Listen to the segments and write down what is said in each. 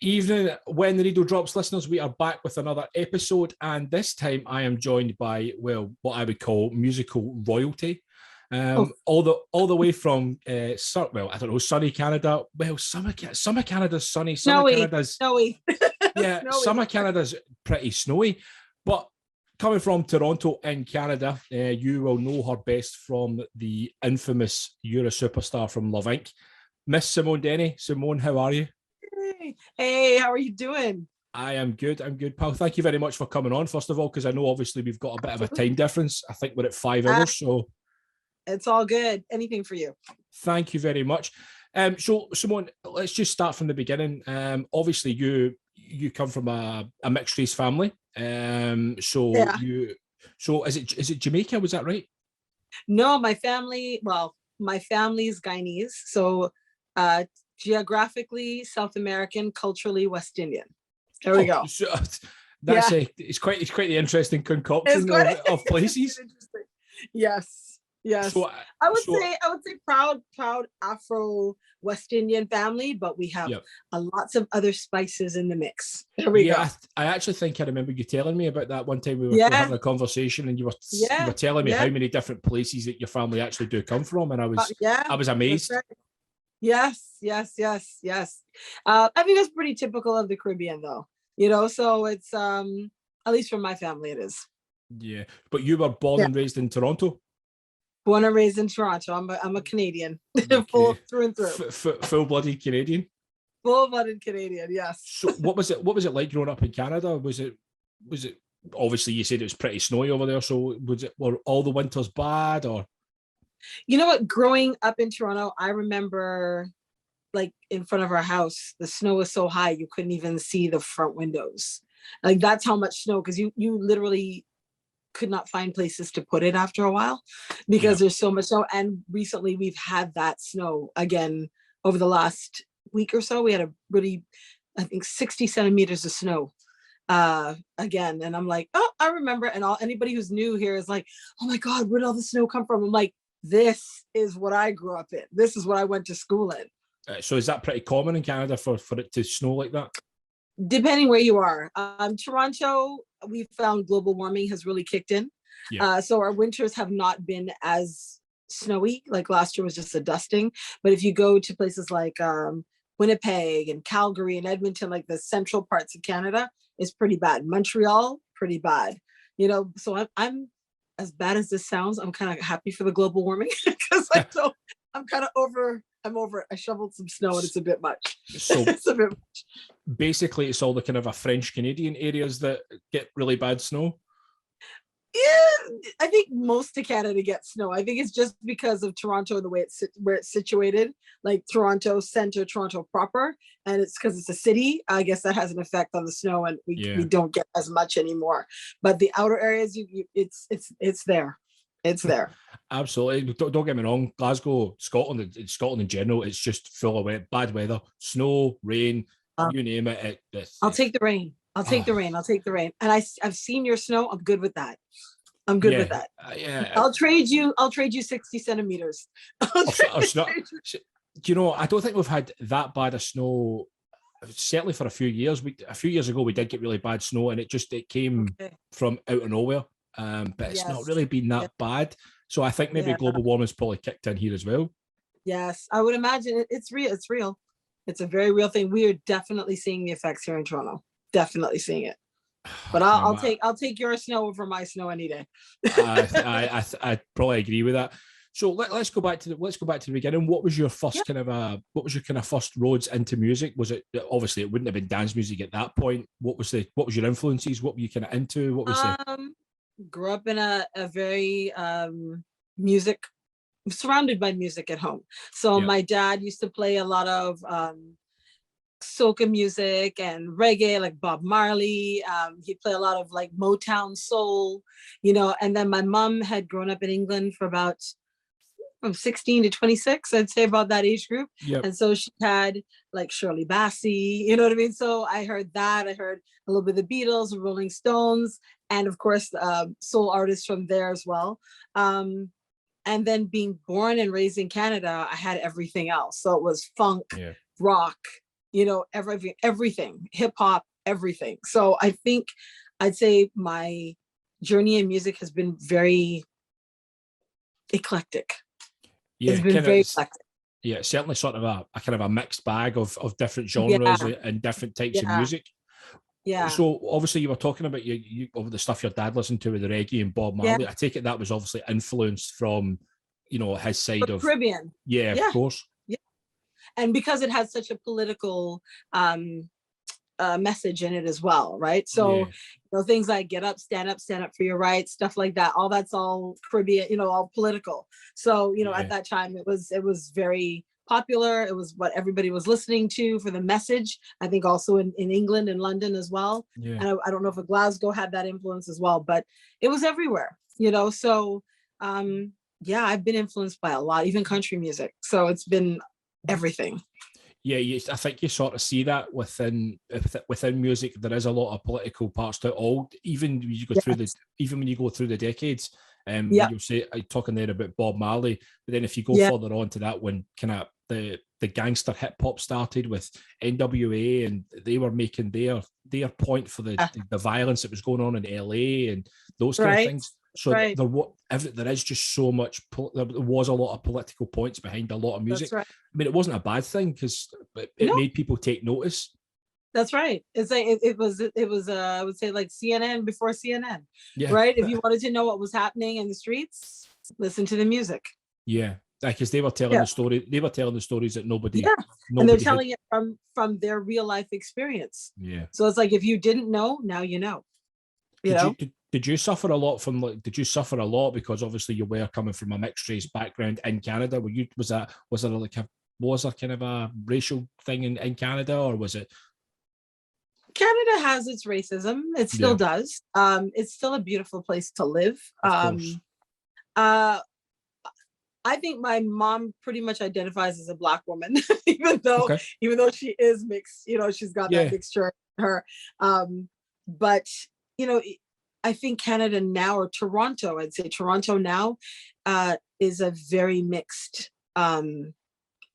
evening. When the needle drops, listeners, we are back with another episode, and this time I am joined by, well, what I would call musical royalty. All the way from well, I don't know, sunny Canada. Well, some of Canada's sunny, some of Canada's snowy. yeah, Snowy. some of Canada's pretty snowy. But coming from Toronto in Canada, you will know her best from the infamous You're a Superstar from Love Inc. Miss Simone Denny. Simone, how are you? Hey, how are you doing? I am good. I'm good, pal. Thank you very much for coming on, first of all, because I know obviously we've got a bit of a time difference. I think we're at 5 hours, so it's all good. Anything for you. Thank you very much. So Simone, let's just start from the beginning. Obviously you come from a mixed race family. So is it Jamaica? Was that right? No, my family's Guyanese. So geographically South American, culturally West Indian. There we go. So it's quite the interesting concoction of places. Yes. So, I would say proud Afro West Indian family, but we have lots of other spices in the mix. There we go. I actually think I remember you telling me about that one time we were having a conversation, and you were telling me how many different places that your family actually do come from, and I was amazed. Right. Yes. I think that's pretty typical of the Caribbean, though. So it's at least for my family, it is. Yeah, but you were born and raised in Toronto. Born and raised in Toronto. I'm a Canadian, full through and through. Full-blooded Canadian. Full-blooded Canadian, yes. So what was it like growing up in Canada? Was it obviously you said it was pretty snowy over there? So were all the winters bad, or? You know what? Growing up in Toronto, I remember, like, in front of our house, the snow was so high you couldn't even see the front windows. Like, that's how much snow, because you literally could not find places to put it after a while because there's so much snow. And recently we've had that snow again over the last week or so. We had a really, I think, 60 centimeters of snow again. And I'm like, oh, I remember. And anybody who's new here is like, oh my God, where did all the snow come from? I'm like, this is what I grew up in. This is what I went to school in. So is that pretty common in Canada for it to snow like that? Depending where you are. Toronto, we found global warming has really kicked in. So our winters have not been as snowy. Like last year was just a dusting. But if you go to places like Winnipeg and Calgary and Edmonton, like the central parts of Canada, it's pretty bad. Montreal, pretty bad. So I'm as bad as this sounds, I'm kind of happy for the global warming because I'm kind of over. I'm over it. I shoveled some snow and it's a bit much. So it's a bit much. Basically, it's all the kind of a French Canadian areas that get really bad snow. Yeah, I think most of Canada gets snow. I think it's just because of Toronto and the way where it's situated, like Toronto Center, Toronto proper, and it's because it's a city. I guess that has an effect on the snow, and we don't get as much anymore. But the outer areas, it's there. It's there. Absolutely. Don't get me wrong. Glasgow, Scotland in general, it's just full of bad weather, snow, rain, you name it. I'll take the rain. I'll take the rain. And I've seen your snow. I'm good with that. With that. I'll trade you 60 centimeters. You know, I don't think we've had that bad of snow, certainly for a few years. A few years ago, we did get really bad snow, and it came from out of nowhere. But it's not really been that bad. So I think maybe global warming's probably kicked in here as well. Yes, I would imagine it's real. It's real. It's a very real thing. We are definitely seeing the effects here in Toronto. Definitely seeing it. But I'll take your snow over my snow any day. I probably agree with that. So let's go back to the beginning. What was your first kind of first roads into music? Was it, obviously it wouldn't have been dance music at that point? What was your influences? What were you kind of into? What was grew up in a very surrounded by music at home. So my dad used to play a lot of soca music and reggae, like Bob Marley. He'd play a lot of like Motown soul, and then my mom had grown up in England for about from 16 to 26, I'd say, about that age group. And so she had like Shirley Bassey, you know what I mean? So I heard that. I heard a little bit of the Beatles, Rolling Stones, and of course, soul artists from there as well. And then being born and raised in Canada, I had everything else. So it was funk, rock, everything, hip hop, everything. So I think I'd say my journey in music has been very eclectic. Yeah, It's been kind of. very eclectic. Yeah, certainly sort of a kind of a mixed bag of different Yeah, genres and different types of yeah, music. yeah, So obviously you were talking about you over the stuff your dad listened to with the reggae and Bob yeah. Marley. I take it that was obviously influenced from, his side of, Caribbean. yeah, of Yeah, course. yeah. And because it has such a political message in it as well, right? So, Yeah, things like get up, stand for your rights, stuff like that. All that's all Caribbean, all political. So, at yeah, that time it was very popular. It was what everybody was listening to for the message. I think also in England and London as well. yeah. And I don't know if Glasgow had that influence as well, but it was everywhere, So yeah, I've been influenced by a lot, even country music. So it's been everything. Yeah, I think you sort of see that within music. There is a lot of political parts to it all. Even when you go through Yes. the decades, when Yep. you say talking there about Bob Marley, but then if you go Yeah. further on to that, when kind of the gangster hip hop started with NWA, and they were making their point for the violence that was going on in LA and those kind of Right. things. So Right. there is just so much. There was a lot of political points behind a lot of music. That's right. I mean, it wasn't a bad thing because it No, made people take notice. that's right. It's like it was I would say like CNN before CNN, Yeah, right? If you wanted to know what was happening in the streets, listen to the music. yeah, because they were telling Yeah. the story. They were telling the stories that Yeah. And they're nobody had. telling it from their real life experience. Yeah. So it's like if you didn't know, now you know. Did you suffer a lot from did you suffer a lot because obviously you were coming from a mixed race background in Canada? Was there kind of a racial thing in Canada, or was it? Canada has its racism. It still Yeah, does. It's still a beautiful place to live. of course. Uh I think my mom pretty much identifies as a Black woman, even though Okay. she is mixed. She's got that Yeah. mixture in her. But I think Canada now, or Toronto, I'd say Toronto now, is a very mixed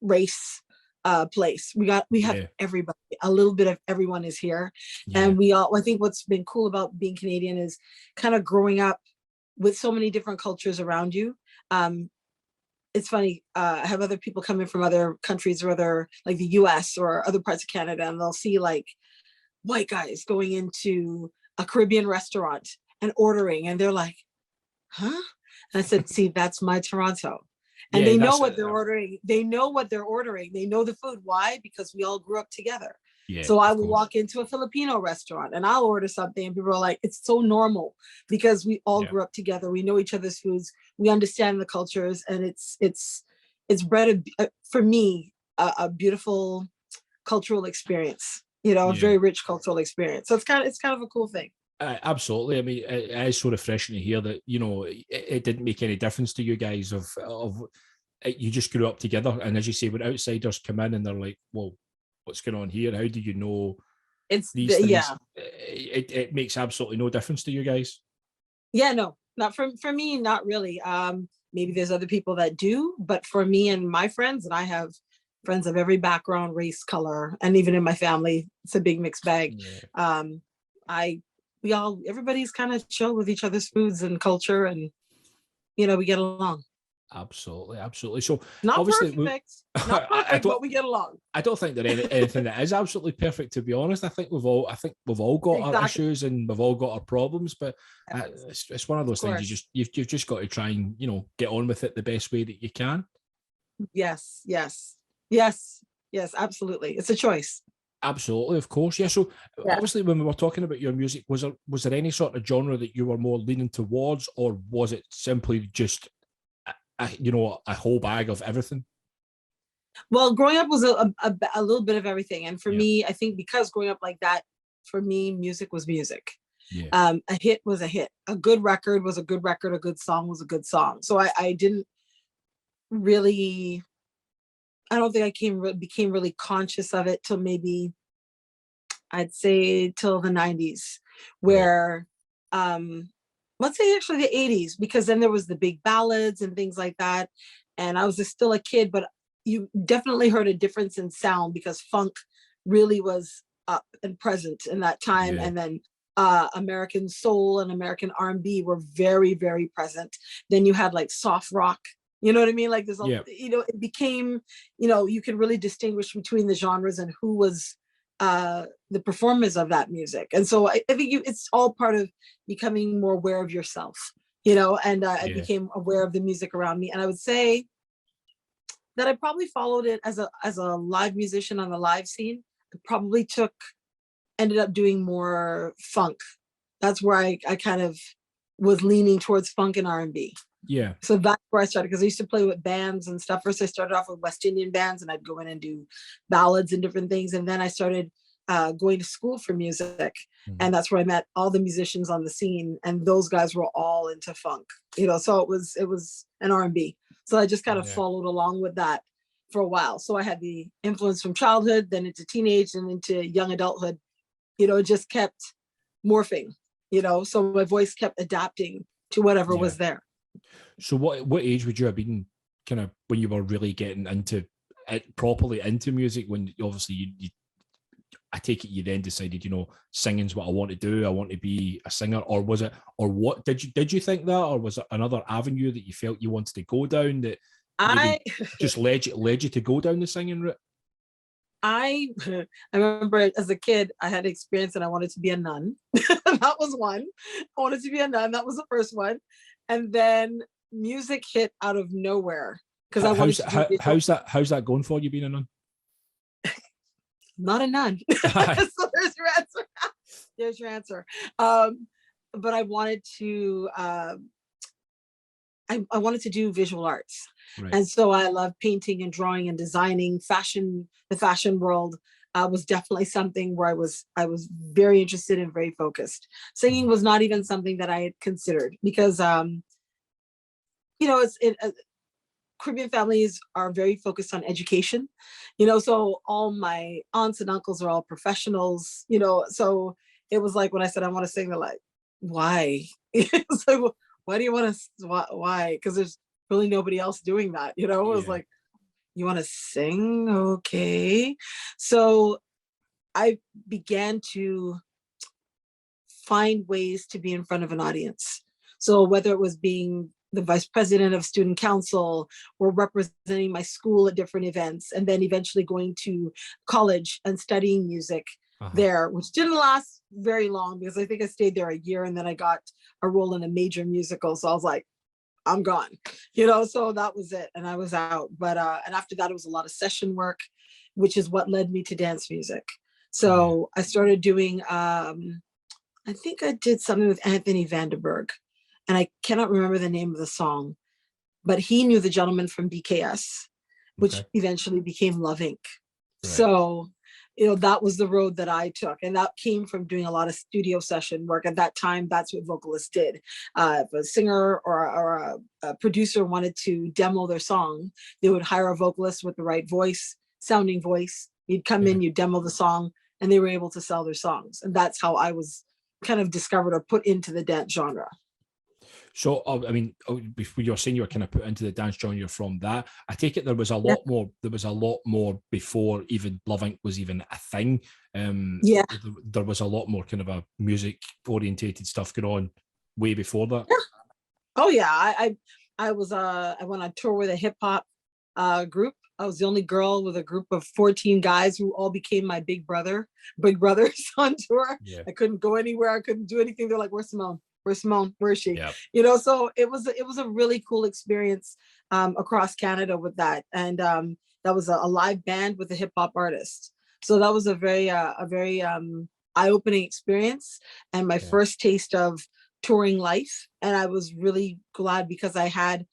race place. We have Yeah. everybody. A little bit of everyone is here, Yeah. and I think what's been cool about being Canadian is kind of growing up with so many different cultures around you. It's funny. I have other people come in from other countries or other, like the US or other parts of Canada, and they'll see like white guys going into a Caribbean restaurant and ordering, and they're like, huh? And I said, see, that's my Toronto. And Yeah, they know that's what it. they're ordering. They know what they're ordering. They know the food. Why? Because we all grew up together. Yeah, So I of will course. walk into a Filipino restaurant and I'll order something, and people are like, it's so normal because we all Yeah. grew up together. We know each other's foods. We understand the cultures, and it's bred for me a beautiful cultural experience. A Yeah. very rich cultural experience. So it's kind of a cool thing. Absolutely. I mean, it is so refreshing to hear that it didn't make any difference to you guys of you just grew up together, and as you say, when outsiders come in and they're like, "Well, what's going on here? How do you know these things?" Yeah. It makes absolutely no difference to you guys. Yeah, no, not for me, not really. Maybe there's other people that do, but for me and my friends, and I have friends of every background, race, color, and even in my family, it's a big mixed bag. Yeah. Everybody's kind of chill with each other's foods and culture, and we get along. Absolutely. So Not obviously, perfect, not perfect, but we get along. I don't think there anything that is absolutely perfect. To be honest, I think we've all got our issues and we've all got our problems. But it's one of those things. You've just got to try and get on with it the best way that you can. Yes, absolutely. It's a choice. Absolutely, of course. Yeah. So obviously, when we were talking about your music, was there any sort of genre that you were more leaning towards, or was it simply just a whole bag of everything? Well, growing up was a little bit of everything, and for me, I think because growing up like that, for me, music was music. Yeah. A hit was a hit. A good record was a good record. A good song was a good song. So I didn't really. I don't think I became really conscious of it till maybe, I'd say, till the 90s, where let's say actually the 80s, because then there was the big ballads and things like that. And I was still a kid, but you definitely heard a difference in sound because funk really was up and present in that time. Yeah. And then American soul and American R&B were very, very present. Then you had like soft rock, you know what I mean? Like there's a, Yeah. you know, it became, you know, you could really distinguish between the genres and who was the performers of that music. And so I think it's all part of becoming more aware of yourself, you know, and I became aware of the music around me. And I would say that I probably followed it as a live musician on the live scene. I probably ended up doing more funk. That's where I kind of was leaning towards funk and R&B. Yeah. So that's where I started, because I used to play with bands and stuff. First, I started off with West Indian bands, and I'd go in and do ballads and different things. And then I started going to school for music. And that's where I met all the musicians on the scene. And those guys were all into funk, you know, so it was an R&B. So I just kind of followed along with that for a while. So I had the influence from childhood, then into teenage and into young adulthood. You know, it just kept morphing, you know, so my voice kept adapting to whatever was there. So what age would you have been kind of when you were really getting into it, properly into music, when obviously you I take it you then decided, you know, singing's what I want to do, I want to be a singer? Or was it, or what did you think that, or was it another avenue that you felt you wanted to go down that maybe just led you to go down the singing route? I remember as a kid, I had experience and I wanted to be a nun. That was one. I wanted to be a nun. That was the first one. And then music hit out of nowhere, because I wanted to how's that going for you, being a nun? Not a nun. So there's your answer. There's your answer. But I wanted to I wanted to do visual arts. Right. And so I love painting and drawing and designing. The fashion world was definitely something where I was very interested and very focused. Singing was not even something that I had considered, because you know, Caribbean families are very focused on education, you know, so all my aunts and uncles are all professionals, you know, so it was like, when I said I want to sing, they're like, why? It's like, well, why do you want to, why? Because there's really nobody else doing that, you know. It was like, you want to sing? Okay. So I began to find ways to be in front of an audience. So whether it was being the vice president of student council, or representing my school at different events, and then eventually going to college and studying music there, which didn't last very long, because I think I stayed there a year, and then I got a role in a major musical. So I was like, I'm gone, you know, so that was it. And I was out. But, and after that, it was a lot of session work, which is what led me to dance music. So I started doing, I think I did something with Anthony Vanderberg, and I cannot remember the name of the song, but he knew the gentleman from BKS, which eventually became Love Inc. Right. So, you know, that was the road that I took. And that came from doing a lot of studio session work. At that time, that's what vocalists did. If a singer or a producer wanted to demo their song, they would hire a vocalist with the right voice, sounding voice. You'd come in, you'd demo the song, and they were able to sell their songs. And that's how I was kind of discovered or put into the dance genre. So, I mean, before you were saying you were kind of put into the dance genre from that, I take it there was a lot more. There was a lot more before even Love Inc. was even a thing. There was a lot more kind of a music orientated stuff going on way before that. Yeah. Oh yeah, I went on tour with a hip hop group. I was the only girl with a group of 14 guys who all became my big brothers on tour. Yeah. I couldn't go anywhere. I couldn't do anything. They're like, "Where's Simone? Where's Simone? Where is she?" Yep. You know, so it was a really cool experience across Canada with that. And that was a live band with a hip hop artist. So that was a very eye-opening experience, and my first taste of touring life. And I was really glad, because I had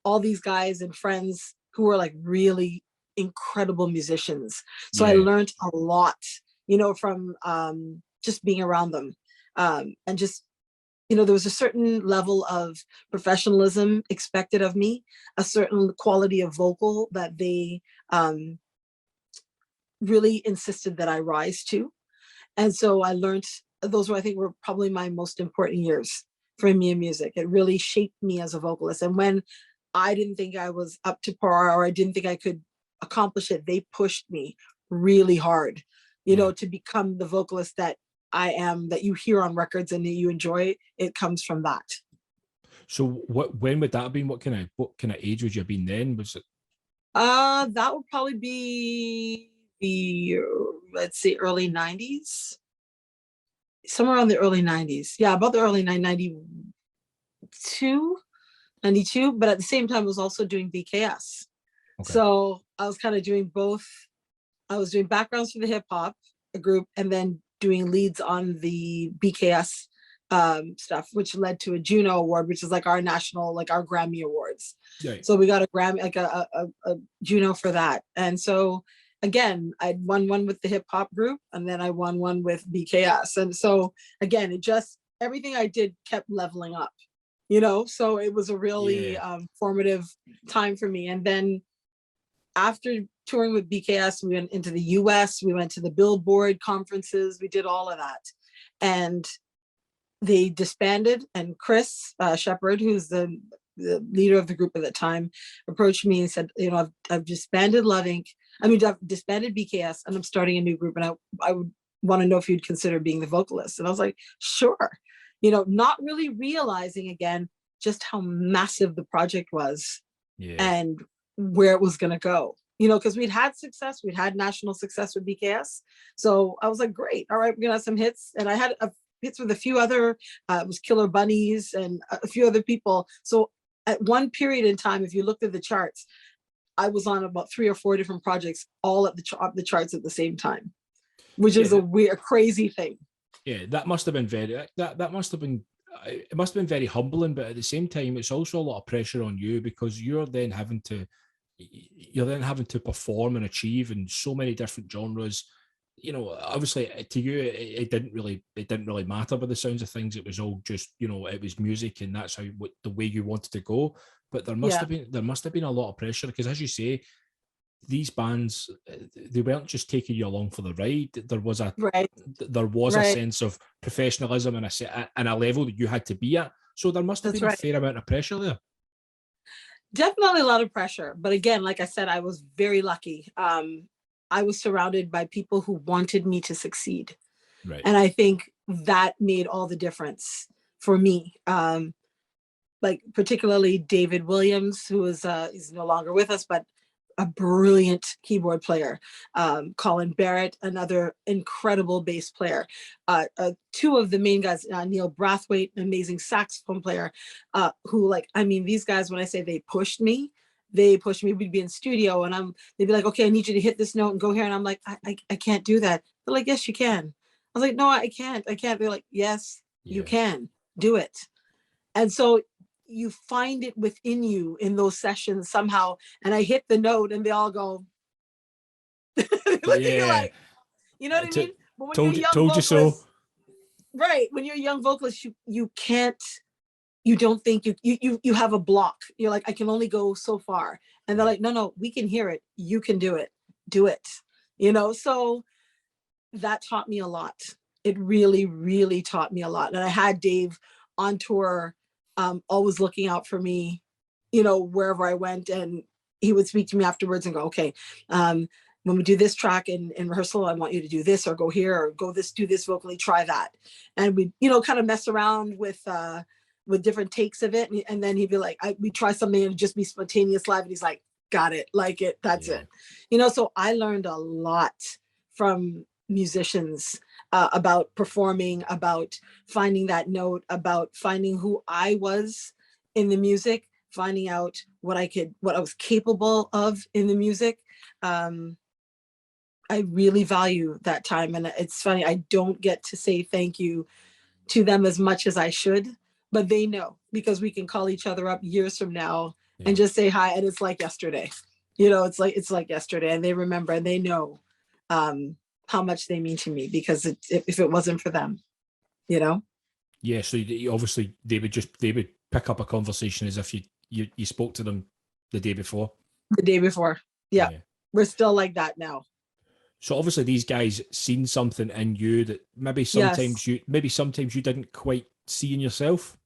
all these guys and friends who were like really incredible musicians. So I learned a lot, you know, from just being around them, and just, you know, there was a certain level of professionalism expected of me, a certain quality of vocal that they really insisted that I rise to. And so I learned, those were, I think, were probably my most important years for me in music. It really shaped me as a vocalist. And when I didn't think I was up to par, or I didn't think I could accomplish it, they pushed me really hard you know, to become the vocalist that I am, that you hear on records and that you enjoy. It comes from that. So when would that have been? What kind of age would you have been then? Was it? That would probably be the, let's say, early 90s. Somewhere around the early 90s. Yeah, about the early 92, but at the same time I was also doing BKS. Okay. So I was kind of doing both. I was doing backgrounds for the hip hop group and then doing leads on the BKS stuff, which led to a Juno Award, which is like our national, like our Grammy Awards. Right. So we got a Grammy, like a Juno for that. And so again, I won one with the hip hop group and then I won one with BKS. And so again, it just, everything I did kept leveling up, you know? So it was a really formative time for me. And then after touring with BKS, we went into the US, we went to the Billboard conferences, we did all of that. And they disbanded, and Chris Shepard, who's the leader of the group at the time, approached me and said, you know, I've disbanded I've disbanded BKS and I'm starting a new group, and I would want to know if you'd consider being the vocalist. And I was like, sure. You know, not really realizing again just how massive the project was and where it was going to go. You know, because we'd had success, we'd had national success with BKS. So I was like, great, all right, we're gonna have some hits. And I had hits with a few other, it was Killer Bunnies and a few other people. So at one period in time, if you looked at the charts, I was on about 3 or 4 different projects, all at the charts at the same time, which is a weird, crazy thing. Yeah, that must have been that must have been, it must have been very humbling, but at the same time, it's also a lot of pressure on you because you're then having to perform and achieve in so many different genres. You know, obviously to you, it didn't really matter by the sounds of things. It was all just, you know, it was music and that's the way you wanted to go. But there must have been a lot of pressure because, as you say, these bands, they weren't just taking you along for the ride. There was a sense of professionalism and a level that you had to be at. So there must have been a fair amount of pressure there. Definitely a lot of pressure. But again, like I said, I was very lucky. I was surrounded by people who wanted me to succeed. Right. And I think that made all the difference for me. Like particularly David Williams, who is he's no longer with us, but a brilliant keyboard player. Colin Barrett, another incredible bass player. 2 of the main guys, Neil Brathwaite, an amazing saxophone player, who, like, I mean, these guys, when I say they pushed me, we'd be in studio and they'd be like, okay, I need you to hit this note and go here. And I'm like, I can't do that. They're like, yes, you can. I was like, no, I can't. They're like, yes, you can do it. And so you find it within you in those sessions somehow. And I hit the note and they all go, like, you know what I mean? But when you're a young vocalist, you so. Right. When you're a young vocalist, you can't, you don't think you have a block. You're like, I can only go so far. And they're like, no, we can hear it. You can do it. Do it. You know, so that taught me a lot. It really, really taught me a lot. And I had Dave on tour, always looking out for me, you know, wherever I went. And he would speak to me afterwards and go, okay, when we do this track in rehearsal, I want you to do this, or go here, or do this vocally, try that. And we, you know, kind of mess around with different takes of it. And then he'd be like, we try something and it'd just be spontaneous live. And he's like, got it, like it, that's it. You know, so I learned a lot from musicians about performing, about finding that note, about finding who I was in the music, finding out what I was capable of in the music. I really value that time. And it's funny, I don't get to say thank you to them as much as I should, but they know, because we can call each other up years from now and just say hi. And it's like yesterday, you know, it's like yesterday, and they remember and they know how much they mean to me, because if it wasn't for them, you know? Yeah. So obviously they would pick up a conversation as if you spoke to them the day before. The day before. Yeah. We're still like that now. So obviously these guys seen something in you that maybe sometimes you didn't quite see in yourself.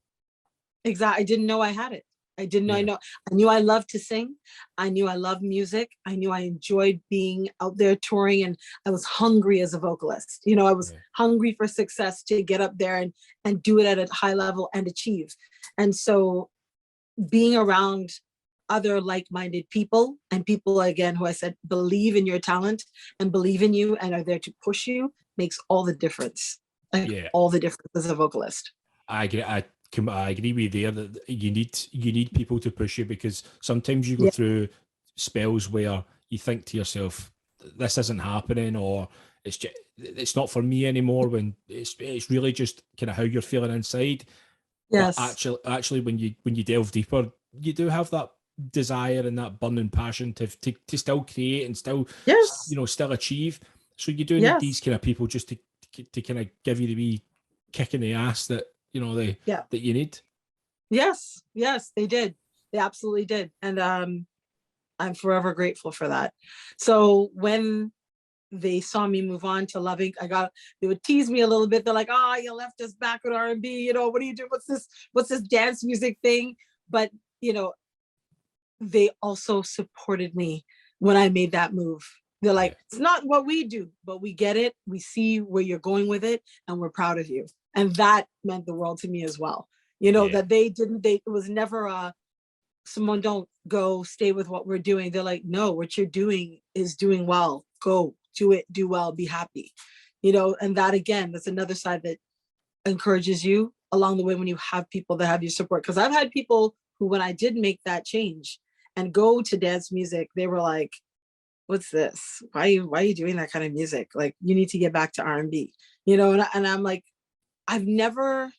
Exactly. I didn't know I had it. I didn't know. Yeah. I knew I loved to sing. I knew I loved music. I knew I enjoyed being out there touring, and I was hungry as a vocalist. You know, I was hungry for success to get up there and do it at a high level and achieve. And so being around other like-minded people, and people, again, who I said believe in your talent and believe in you and are there to push you, makes all the difference. Like all the difference as a vocalist. I agree. I agree with you there that you need people to push you, because sometimes you go through spells where you think to yourself, this isn't happening, or it's not for me anymore, when it's really just kind of how you're feeling inside. Yes. But actually when you delve deeper, you do have that desire and that burning passion to still create and still still achieve. So you do need these kind of people just to kind of give you the wee kick in the ass that that you need. Yes, they did. They absolutely did. And I'm forever grateful for that. So when they saw me move on to loving, they would tease me a little bit. They're like, "Oh, you left us back with R&B, what do you do? What's this dance music thing?" But they also supported me when I made that move. They're like, "It's not what we do, but we get it. We see where you're going with it, and we're proud of you." And that meant the world to me as well. That it was never a, "Simone, don't go, stay with what we're doing." They're like, "No, what you're doing is doing well. Go do it, do well, be happy." And that, again, that's another side that encourages you along the way when you have people that have your support. Because I've had people who, when I did make that change and go to dance music, they were like, "What's this? Why are you doing that kind of music? Like, you need to get back to R&B." And I'm like, I've never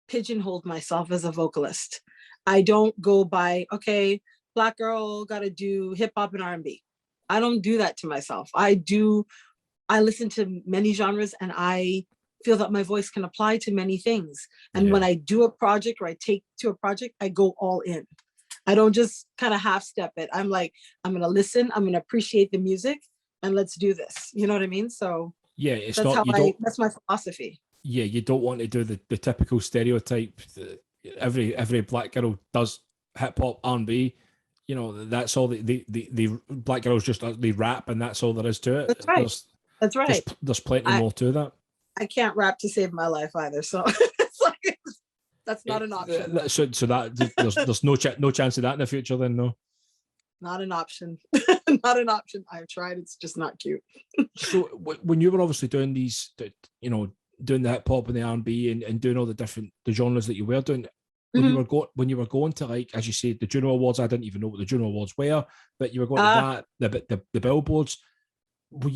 pigeonholed myself as a vocalist. I don't go by, okay, Black girl got to do hip hop and R&B. I don't do that to myself. I listen to many genres, and I feel that my voice can apply to many things. And when I do a project, or I take to a project, I go all in. I don't just kind of half step it. I'm like, I'm going to listen, I'm going to appreciate the music, and let's do this. You know what I mean? So that's my philosophy. Yeah, you don't want to do the typical stereotype. Every Black girl does hip hop, R&B. That's all. The Black girls just they rap, and that's all there is to it. That's right. That's right. There's plenty more to that. I can't rap to save my life either, so it's like, that's not an option. So that there's no chance of that in the future, then? No, not an option. Not an option. I've tried. It's just not cute. So when you were obviously doing these, doing the hip hop and the R&B and doing all the genres that you were doing, when you were going to, like, as you say, the Juno Awards, I didn't even know what the Juno Awards were, but you were going to that, the billboards. Were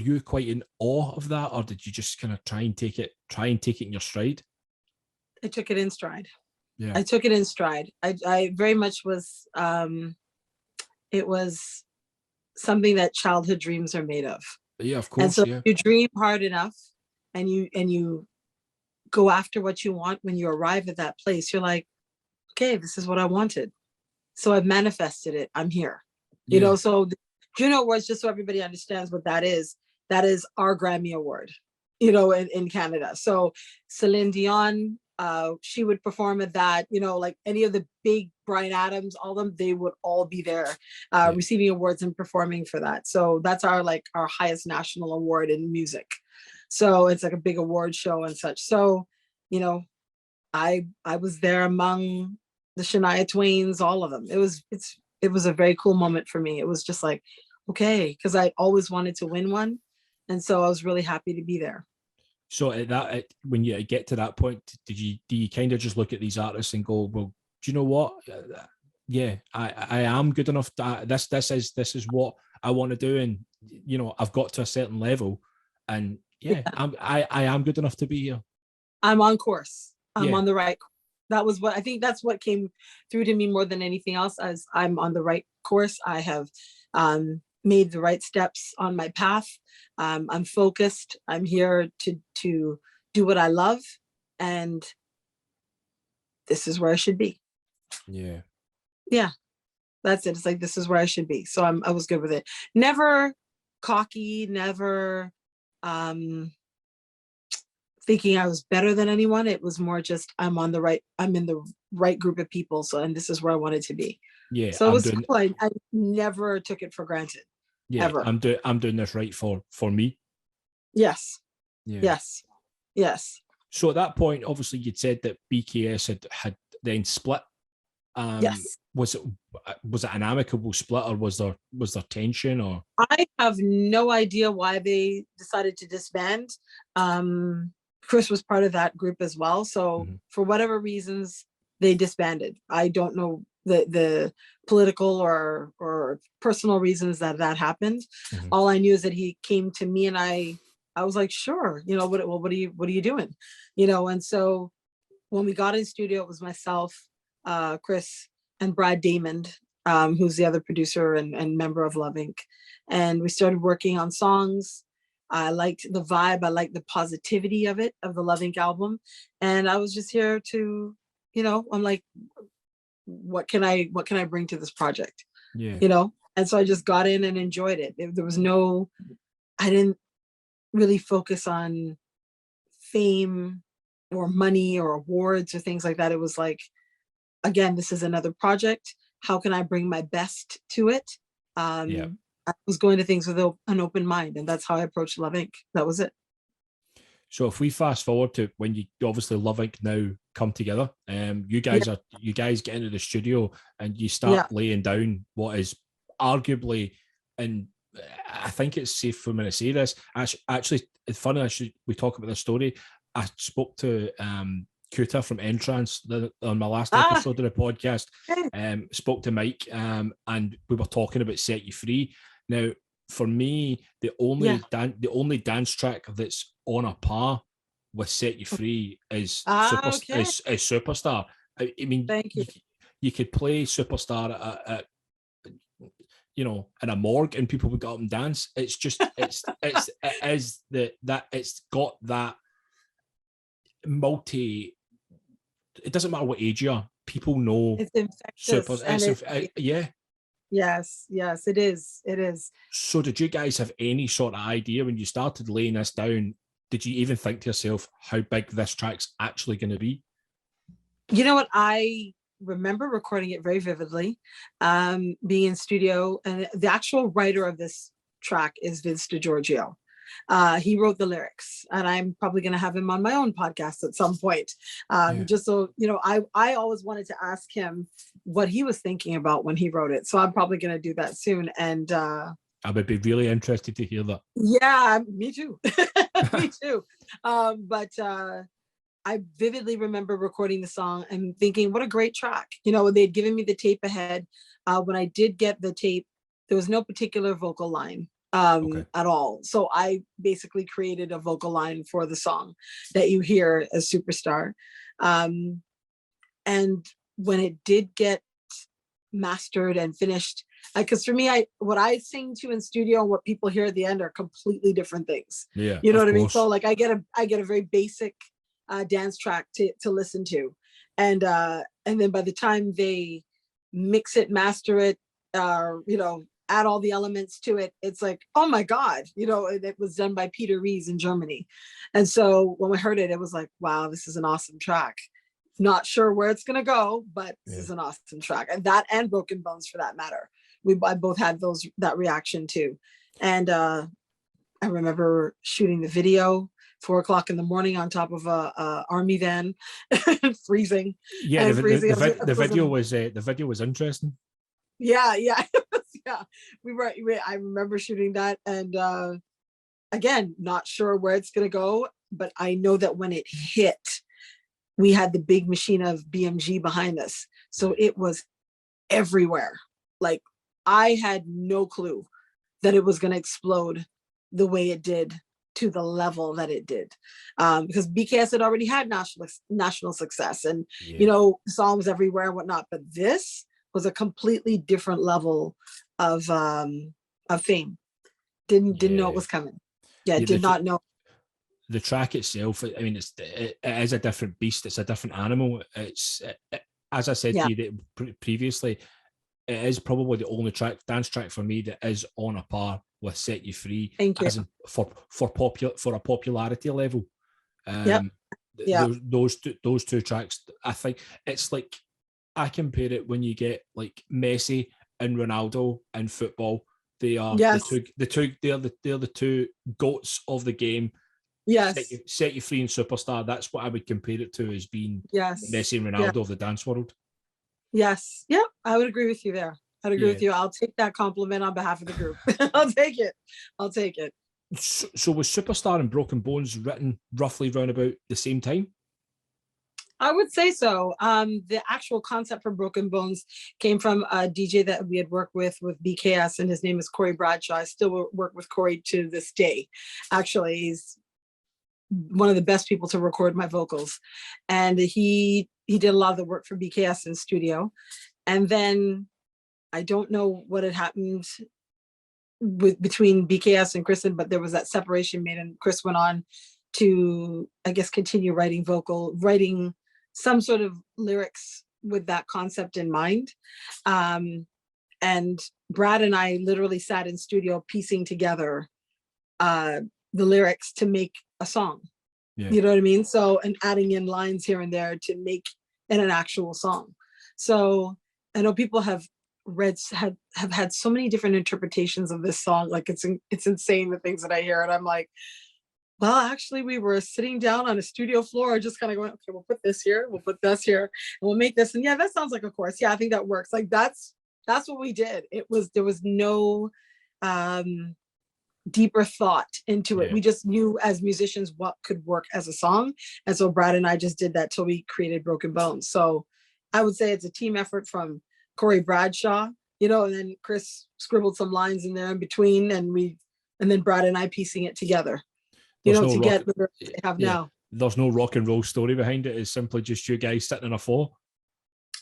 you quite in awe of that, or did you just kind of try and take it in your stride? I took it in stride. Yeah, I took it in stride. I very much was. It was something that childhood dreams are made of. Yeah, of course. And so you dream hard enough, and you go after what you want. When you arrive at that place, you're like, okay, this is what I wanted. So I've manifested it. I'm here. So the Juno Awards, just so everybody understands what that is our Grammy Award, in Canada. So Celine Dion, she would perform at that, like any of the big Bryan Adams, all of them, they would all be there receiving awards and performing for that. So that's our highest national award in music. So it's like a big award show and such. So, I was there among the Shania Twains, all of them. It was a very cool moment for me. It was just like, okay, because I always wanted to win one. And so I was really happy to be there. So when you get to that point, do you kind of just look at these artists and go, well, do you know what? Yeah, I am good enough. This is what I want to do, and I've got to a certain level, and I am good enough to be here. I'm on course. I'm on the right. I think that's what came through to me more than anything else, as I'm on the right course. I have made the right steps on my path. I'm focused. I'm here to do what I love, and this is where I should be. Yeah, that's it. It's like, this is where I should be. So I was good with it. Never cocky, never thinking I was better than anyone. It was more just, I'm in the right group of people. So, and this is where I wanted to be. Yeah, So it was cool. I never took it for granted. Yeah, ever. I'm doing this right for me. Yes. Yeah. Yes. So at that point, obviously, you'd said that BKS had then split. Yes. Was it an amicable split, or was there tension? Or I have no idea why they decided to disband. Chris was part of that group as well. So for whatever reasons, they disbanded. I don't know the political or personal reasons that happened. All I knew is that he came to me, and I was like, sure, what are you doing? And so when we got in studio, it was myself, Chris, and Brad Damon, who's the other producer and member of Love Inc. And we started working on songs. I liked the vibe. I liked the positivity of the Love Inc. album. And I was just here to, I'm like, what can I bring to this project? Yeah. And so I just got in and enjoyed it. There was I didn't really focus on fame or money or awards or things like that. It was like, again, this is another project. How can I bring my best to it? I was going to things with an open mind, and that's how I approached Love Inc. That was it. So if we fast forward to when you obviously Love Inc. now come together, you guys get into the studio and you start laying down what is arguably, and I think it's safe for me to say this. Actually, it's funny. We talk about this story. I spoke to Kuta from Entrance on my last episode of the podcast. Spoke to Mike, and we were talking about Set You Free. Now, for me, the only dance track that's on a par with Set You Free is Superstar. I mean, you could play Superstar at in a morgue and people would get up and dance. It's just it's got that it doesn't matter what age you are, people know it's infectious. Yes, it is. So did you guys have any sort of idea when you started laying this down? Did you even think to yourself how big this track's actually going to be? You know what? I remember recording it very vividly, being in studio, and the actual writer of this track is Vince DiGiorgio. He wrote the lyrics, and I'm probably going to have him on my own podcast at some point. Just so, I always wanted to ask him what he was thinking about when he wrote it. So I'm probably going to do that soon. And I would be really interested to hear that. Yeah, me too. Me too. But I vividly remember recording the song and thinking, what a great track. They'd given me the tape ahead. When I did get the tape, there was no particular vocal line at all. So I basically created a vocal line for the song that you hear as Superstar. And when it did get mastered and finished, because for me, what I sing to in studio and what people hear at the end are completely different things. Yeah, you know what I mean? So like I get a very basic dance track to listen to, and then by the time they mix it, master it, add all the elements to it, it's like, oh my God, it was done by Peter Rees in Germany. And so when we heard it, it was like, wow, this is an awesome track. Not sure where it's gonna go, but this is an awesome track. And that, and Broken Bones for that matter. I both had that reaction too. And I remember shooting the video 4:00 in the morning on top of a army van, freezing. Yeah, the video was interesting. Yeah. I remember shooting that, and again, not sure where it's gonna go, but I know that when it hit, we had the big machine of BMG behind us, so it was everywhere. Like, I had no clue that it was gonna explode the way it did, to the level that it did, because BKS had already had national success, and songs everywhere and whatnot, but this was a completely different level of fame. Didn't know it was coming. Did not know. The track itself, I mean, it is a different beast. It's a different animal. As I said to you previously, it is probably the only dance track for me that is on a par with Set You Free. Thank you. As in for a popularity level. Those Those two tracks, I think it's like I compare it when you get like Messi and Ronaldo in football. They are Yes. they're the two goats of the game. Yes. Set you free in superstar. That's what I would compare it to, as being Yes. Messi and Ronaldo of the dance world. Yes. Yeah, I would agree with you there. I'd agree with you. I'll take that compliment on behalf of the group. I'll take it. I'll take it. So was Superstar and Broken Bones written roughly around about the same time? I would say so. The actual concept for Broken Bones came from a DJ that we had worked with BKS, and his name is Corey Bradshaw. I still work with Corey to this day. Actually, he's one of the best people to record my vocals, and he did a lot of the work for BKS in studio. And then I don't know what had happened between BKS and Kristen, but there was that separation made, and Chris went on to, I guess, continue writing some sort of lyrics with that concept in mind. And Brad and I literally sat in studio piecing together the lyrics to make a song. Yeah. You know what I mean? So, and adding in lines here and there to make it an actual song. So I know people have had so many different interpretations of this song. Like it's insane, the things that I hear, and I'm like, well, actually, we were sitting down on a studio floor, just kind of going, okay, we'll put this here, we'll put this here, and we'll make this. And yeah, that sounds like a chorus. Yeah, I think that works. Like that's what we did. There was no deeper thought into it. We just knew as musicians what could work as a song. And so Brad and I just did that till we created Broken Bones. So I would say it's a team effort from Corey Bradshaw, and then Chris scribbled some lines in there in between, and then Brad and I piecing it together. To get what they have now. There's no rock and roll story behind it. It's simply just you guys sitting on a floor.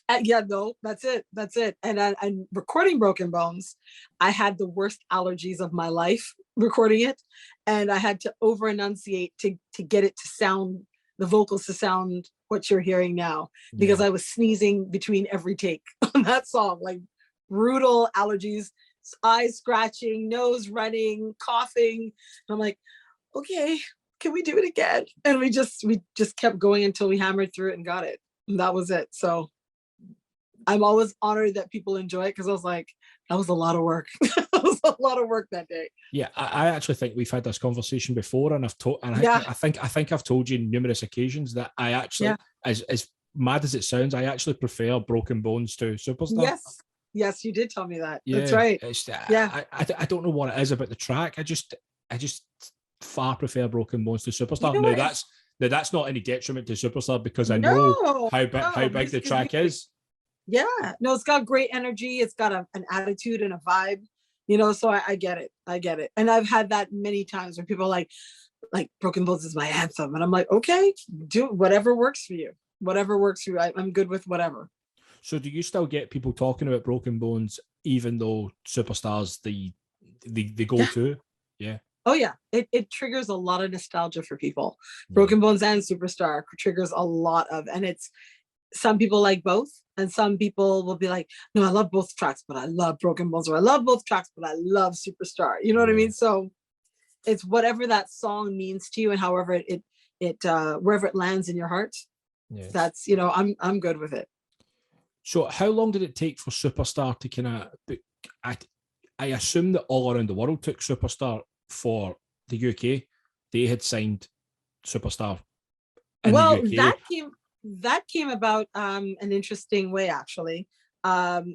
No, that's it. And recording Broken Bones, I had the worst allergies of my life recording it, and I had to over enunciate to get it to sound, the vocals to sound what you're hearing now, because I was sneezing between every take on that song, like brutal allergies, eyes scratching, nose running, coughing. I'm like, okay, can we do it again? And we just kept going until we hammered through it and got it. And that was it. So I'm always honored that people enjoy it, because I was like, that was a lot of work. That was a lot of work that day. Yeah, I actually think we've had this conversation before, and I think I've told you numerous occasions that I actually, as mad as it sounds, I actually prefer Broken Bones to Superstar. Yes, you did tell me that. Yeah, that's right. I don't know what it is about the track. I just far prefer Broken Bones to Superstar. That's not any detriment to Superstar, because I know how big the track is. Yeah, no, it's got great energy. It's got an attitude and a vibe, so I get it. And I've had that many times where people are like Broken Bones is my anthem. And I'm like, okay, do whatever works for you. Whatever works for you. I'm good with whatever. So do you still get people talking about Broken Bones, even though Superstar's the go-to? Yeah. Oh yeah, it triggers a lot of nostalgia for people. Broken Bones and Superstar triggers a lot of, and it's, some people like both, and some people will be like, no, I love both tracks, but I love Broken Bones, or I love both tracks, but I love Superstar. You know what I mean? So it's whatever that song means to you, and however it wherever it lands in your heart. Yeah. That's, I'm good with it. So how long did it take for Superstar to kind of, I assume that All Around the World took Superstar for the UK. They had signed Superstar in the UK. That came about an interesting way, actually. Love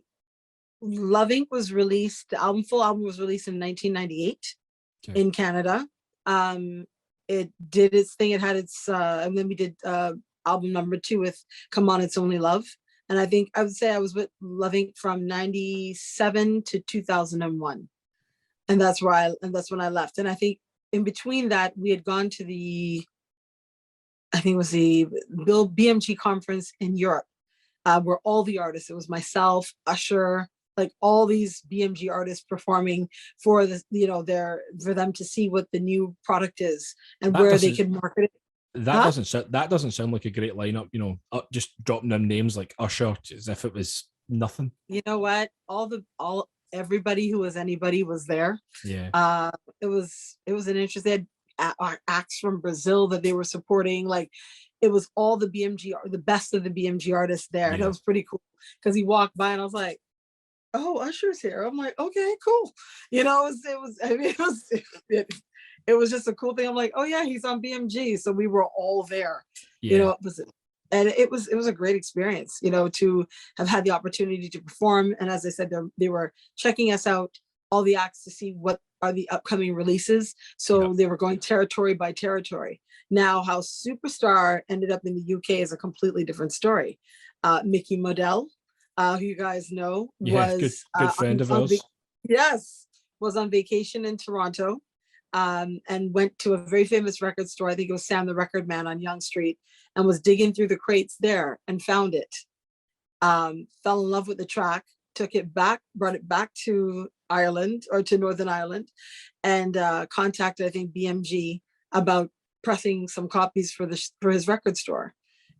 Inc. was released, the full album was released in 1998 in Canada. It did its thing. It had its, and then we did album number 2 with Come On, It's Only Love. And I would say I was with Love Inc. from 97 to 2001. And that's when I left. And I think in between that, we had gone to the BMG conference in Europe, where all the artists, it was myself, Usher, like all these BMG artists performing for for them to see what the new product is and where they can market it. That doesn't sound like a great lineup, just dropping them names like Usher as if it was nothing. You know what? Everybody who was anybody was there. Yeah. It was an interest. They had acts from Brazil that they were supporting. Like, it was all the BMG, or the best of the BMG artists there. And that was pretty cool, because he walked by and I was like, oh, Usher's here. I'm like, okay, cool. You know, it was just a cool thing. I'm like, oh yeah, he's on BMG. So we were all there. You know, it was a great experience, you know, to have had the opportunity to perform. And as I said, they were checking us out, all the acts, to see what are the upcoming releases. So they were going territory by territory. Now, how Superstar ended up in the UK is a completely different story. Mickey Modell, who you guys know, was good friend of ours. Was on vacation in Toronto, and went to a very famous record store. I think it was Sam the Record Man on Yonge Street, and was digging through the crates there and found it. Fell in love with the track, took it back, brought it back to Ireland, or to Northern Ireland, and contacted, I think, BMG about pressing some copies for his record store.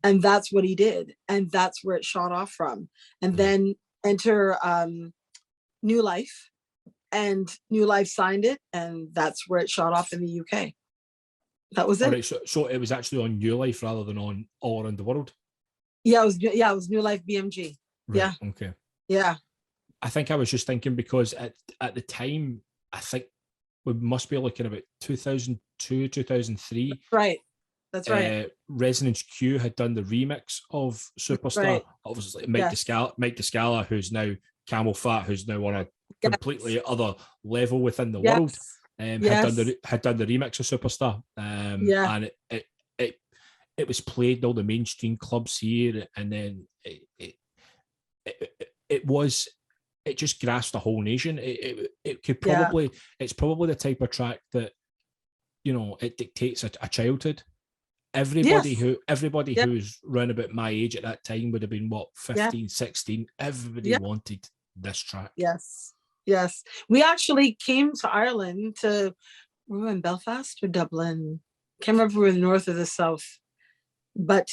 And that's what he did. And that's where it shot off from. And then enter New Life, and New Life signed it, and that's where it shot off in the UK. That was it. Right, so it was actually on New Life rather than on All Around the World. Yeah, it was New Life BMG. Right, yeah. Okay. Yeah. I think I was just thinking, because at the time, I think we must be looking about 2002, 2003. Right. That's right. Resonance Q had done the remix of Superstar. Right. Obviously, Mike DeScala, who's now Camel Fat, who's now on a completely other level within the world, had done the remix of Superstar. And it was played in all the mainstream clubs here, and then it just grasped the whole nation. It could probably, it's probably the type of track that, you know, it dictates a childhood. Everybody who's around about my age at that time would have been 15, 16. Everybody wanted this track. Yes. We actually came to Ireland we were in Belfast or Dublin. Can't remember if we were the north or the south. But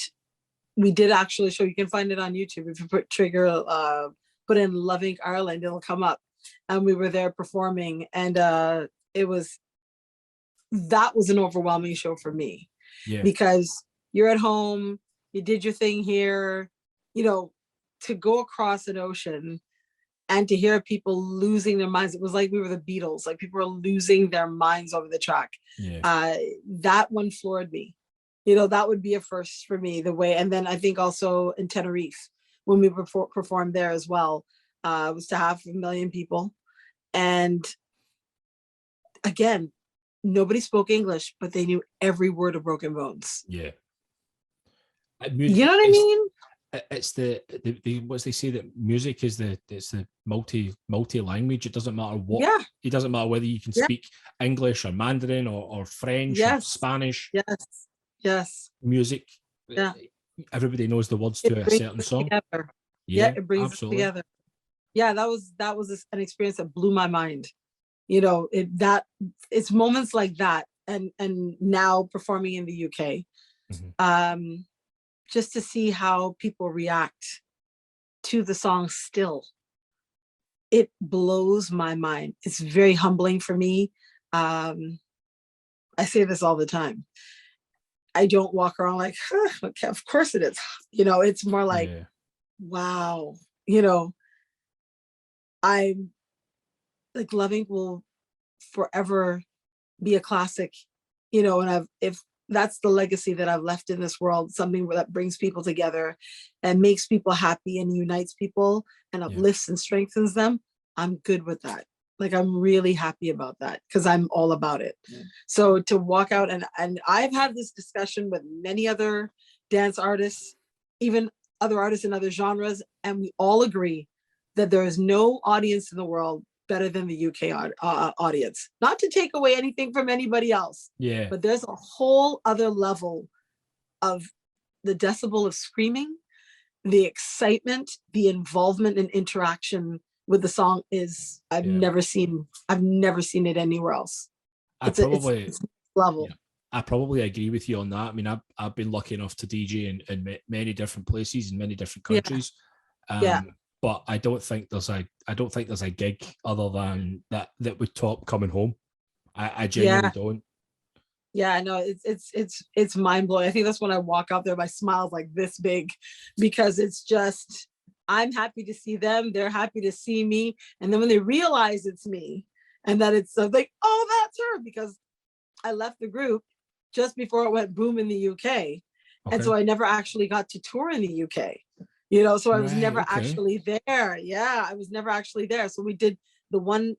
we did actually show, you can find it on YouTube. If you put in Loving Ireland, it'll come up. And we were there performing, and that was an overwhelming show for me. Because you're at home, you did your thing here, you know, to go across an ocean and to hear people losing their minds. It was like we were the Beatles, like people were losing their minds over the track. That one floored me. You know, that would be a first for me, the way. And then I think also in Tenerife, when we performed there as well, was to 500,000 people. And again, nobody spoke English, but they knew every word of Broken Bones. You know what I mean? It's the what they say, that music is the multi language. It doesn't matter what. It doesn't matter whether you can speak English or Mandarin or French or Spanish. Yes. Music. Everybody knows the words to a certain song. Together. It brings us together. That was an experience that blew my mind. You know, it's moments like that, and now performing in the UK, just to see how people react to the song still, it blows my mind. It's very humbling for me. I say this all the time. I don't walk around like, okay, of course it is. You know, it's more like, wow, you know, I'm like, Loving will forever be a classic, you know, and if that's the legacy that I've left in this world, something that brings people together and makes people happy and unites people and uplifts and strengthens them, I'm good with that. Like, I'm really happy about that, because I'm all about it. So to walk out, and I've had this discussion with many other dance artists, even other artists in other genres, and we all agree that there is no audience in the world better than the UK audience. Not to take away anything from anybody else, but there's a whole other level of the decibel of screaming, the excitement, the involvement and interaction with the song is I've never seen it anywhere else. It's level. I probably agree with you on that. I mean, I've been lucky enough to DJ in many different places in many different countries. But I don't think there's a gig other than that would top Coming Home. I genuinely don't. Yeah, I know it's mind blowing. I think that's when I walk out there, my smile's like this big, because it's just, I'm happy to see them. They're happy to see me. And then when they realize it's me and that it's like, oh, that's her, because I left the group just before it went boom in the UK. And so I never actually got to tour in the UK, so I was never actually there. Yeah, I was never actually there. So we did the one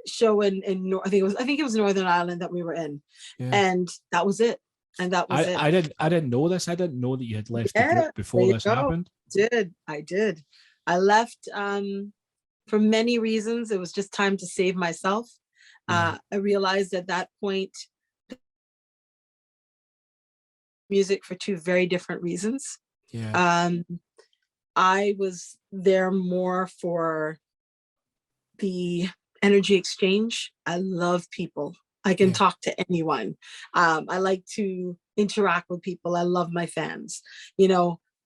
show in I think it was Northern Ireland that we were in, and that was it. And that was it. I didn't know this. I didn't know that you had left the group before this happened. I did. I left for many reasons. It was just time to save myself. I realized at that point music for two very different reasons. I was there more for the energy exchange. I love people. I can talk to anyone. I like to interact with people. I love my fans. You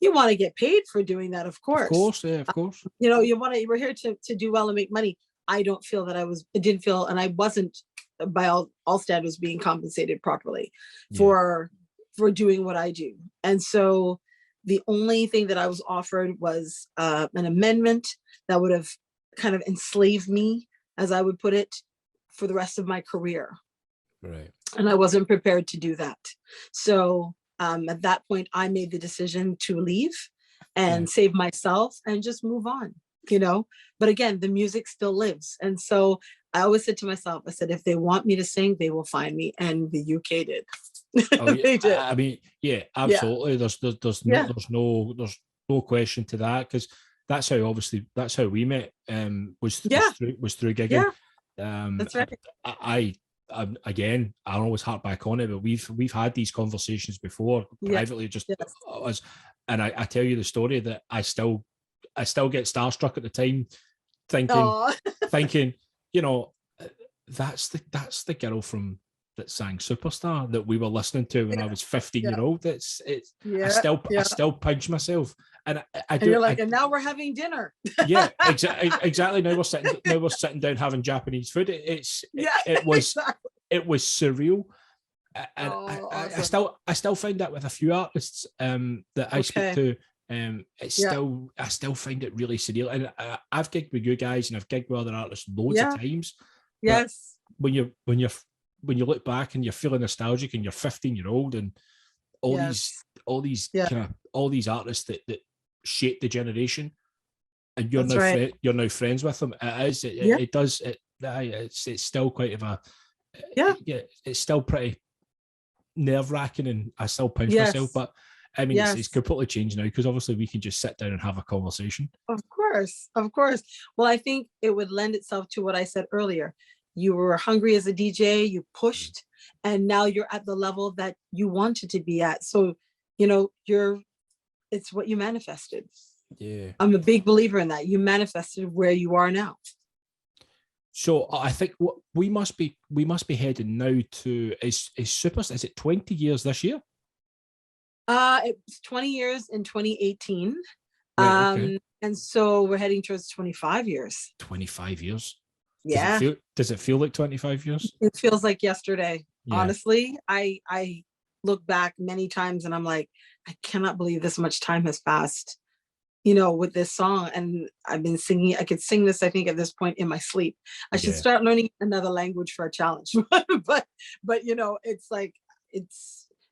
want to get paid for doing that, of course. Of course, yeah, of course. We're here to do well and make money. I don't feel that I didn't feel, and I wasn't by all standards being compensated properly for doing what I do. And so the only thing that I was offered was an amendment that would have kind of enslaved me, as I would put it, for the rest of my career. Right. And I wasn't prepared to do that. So at that point, I made the decision to leave and save myself and just move on, But again, the music still lives. And so I always said to myself, I said, if they want me to sing, they will find me. And the UK did. Oh, yeah. They did. I mean, yeah, absolutely. Yeah. There's no question to that, because that's how we met. Was through gigging. Yeah. That's right. Again, I always harp back on it, but we've had these conversations before privately, just us. And I tell you the story that I still get starstruck at the time, thinking, that's the girl from that sang Superstar that we were listening to when I was 15-year-old. I still pinch myself, and I do. And you're like, and now we're having dinner. Yeah, exactly. Now we're sitting down having Japanese food. It was surreal, and awesome. I still find that with a few artists that I speak to. I still find it really surreal, and I've gigged with you guys and I've gigged with other artists loads of times. Yes. When you look back and you're feeling nostalgic and you're 15-year-old and all these artists that shaped the generation, and you're now friends with them. It's still quite of a it's still pretty nerve-wracking, and I still pinch myself, but I mean, it's completely changed now, because obviously we can just sit down and have a conversation. Of course. Well, I think it would lend itself to what I said earlier. You were hungry as a DJ, you pushed, and now you're at the level that you wanted to be at. So, it's what you manifested. Yeah. I'm a big believer in that. You manifested where you are now. So I think we must be heading now to is Superstar. Is it 20 years this year? It's 20 years in 2018. Right, okay. And so we're heading towards 25 years. 25 years. Yeah. Does it feel like 25 years? It feels like yesterday. Yeah. Honestly, I look back many times and I'm like, I cannot believe this much time has passed, with this song. And I've been singing. I could sing this, I think, at this point in my sleep. I should start learning another language for a challenge. but it's like,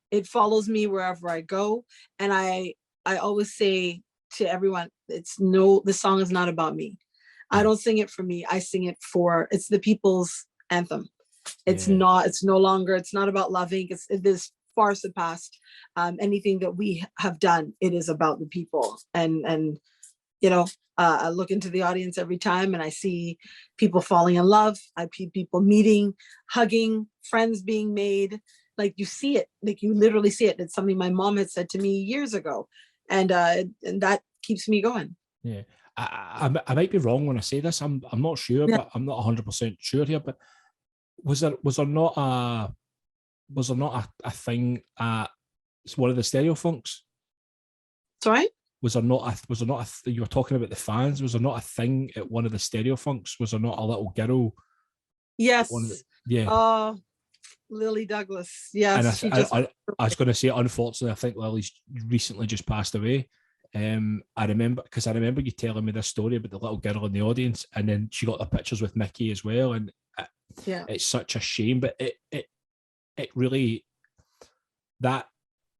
it follows me wherever I go. And I always say to everyone, this song is not about me. I don't sing it for me. I sing it it's the people's anthem. It's not about loving. It is far surpassed anything that we have done. It is about the people. And I look into the audience every time and I see people falling in love. I see people meeting, hugging, friends being made. Like you see it, like you literally see it. It's something my mom had said to me years ago. And that keeps me going. Yeah. I might be wrong when I say this. I'm not sure, but I'm not 100% sure here. But was there not a thing at one of the Stereo Funks? Sorry? Was there not a you were talking about the fans? Was there not a thing at one of the Stereo Funks? Was there not a little girl? Yes. Lily Douglas. And Yes, she just. I was going to say, unfortunately, I think Lily's recently just passed away. I remember you telling me this story about the little girl in the audience, and then she got the pictures with Mickey as well, and it's such a shame, but it really, that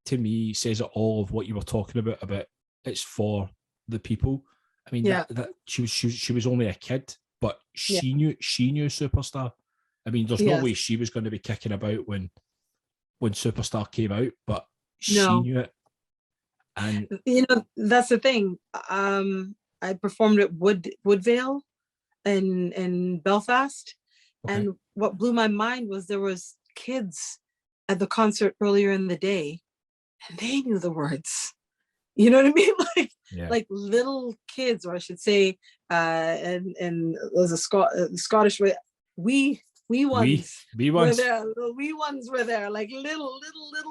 to me says it all of what you were talking about it's for the people. I mean, that she was only a kid, but she knew Superstar. I mean, there's no way she was going to be kicking about when Superstar came out, but she knew it. And that's the thing. I performed at Woodvale in Belfast, and what blew my mind was there was kids at the concert earlier in the day, and they knew the words. You know what I mean? Like little kids, or I should say, and there's a Scottish way. We ones were there. The wee ones were there, like little